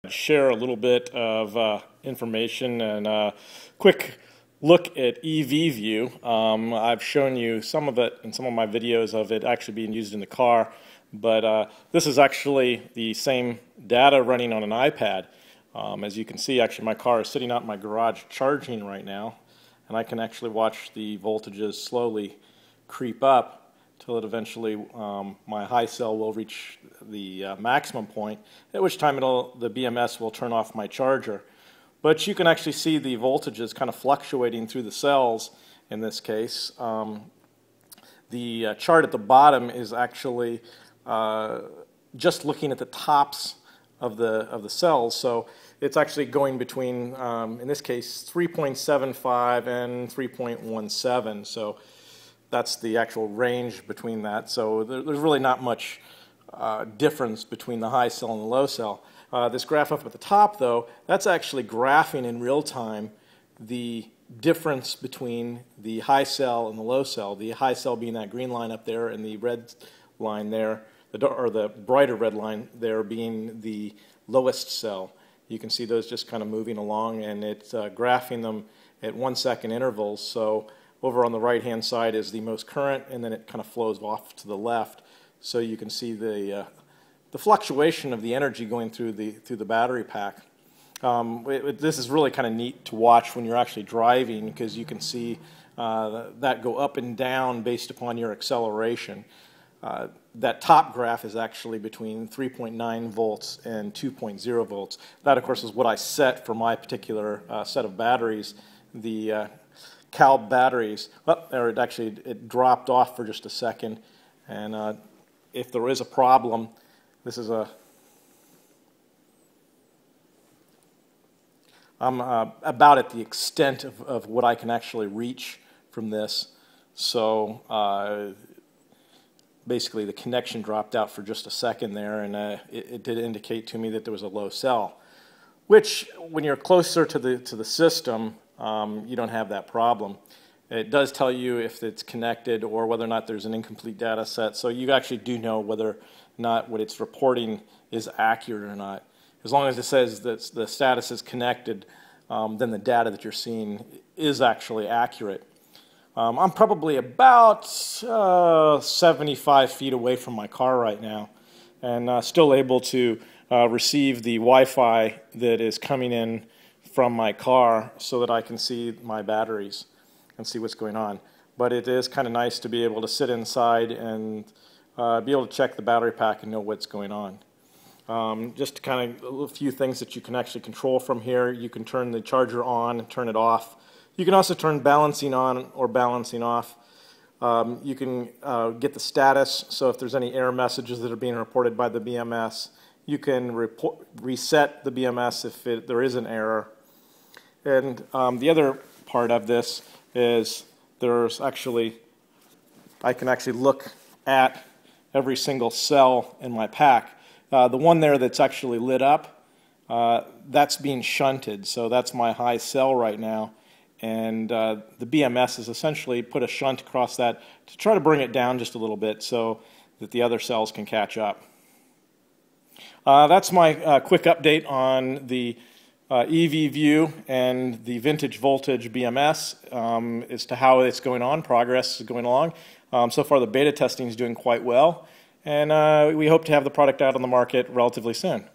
Share a little bit of information and a quick look at EV view. I've shown you some of it in some of my videos of it actually being used in the car, but this is actually the same data running on an iPad. As you can see, actually my car is sitting out in my garage charging right now, and I can actually watch the voltages slowly creep up till it eventually, my high cell will reach the maximum point, at which time the BMS will turn off my charger. But you can actually see the voltages kind of fluctuating through the cells in this case. The chart at the bottom is actually just looking at the tops of the cells, so it's actually going between, in this case, 3.75 and 3.17. So that's the actual range between that. So there's really not much difference between the high cell and the low cell. This graph up at the top, though, that's actually graphing in real time the difference between the high cell and the low cell. The high cell being that green line up there, and the red line there, or the brighter red line there, being the lowest cell. You can see those just kind of moving along, and it's graphing them at 1 second intervals. So over on the right-hand side is the most current, and then it kind of flows off to the left. So you can see the fluctuation of the energy going through the battery pack. This is really kind of neat to watch when you're actually driving, because you can see that go up and down based upon your acceleration. That top graph is actually between 3.9 volts and 2.0 volts. That, of course, is what I set for my particular set of batteries. The Cal batteries. Well, there it dropped off for just a second, and if there is a problem, this is I'm about at the extent of what I can actually reach from this. So basically the connection dropped out for just a second there, and it did indicate to me that there was a low cell, which when you're closer to the system, you don't have that problem. It does tell you if it's connected or whether or not there's an incomplete data set, so you actually do know whether or not what it's reporting is accurate or not. As long as it says that the status is connected, then the data that you're seeing is actually accurate. I'm probably about 75 feet away from my car right now, and still able to receive the Wi-Fi that is coming in from my car so that I can see my batteries and see what's going on. But it is kind of nice to be able to sit inside and be able to check the battery pack and know what's going on. Just kind of a few things that you can actually control from here. You can turn the charger on and turn it off. You can also turn balancing on or balancing off. You can get the status, so if there's any error messages that are being reported by the BMS, you can reset the BMS if there is an error. And the other part of this is I can actually look at every single cell in my pack. The one there that's actually lit up, that's being shunted, so that's my high cell right now. And the BMS has essentially put a shunt across that to try to bring it down just a little bit so that the other cells can catch up. That's my quick update on the EV view and the vintage voltage BMS as to how it's going on. Progress is going along. So far the beta testing is doing quite well, and we hope to have the product out on the market relatively soon.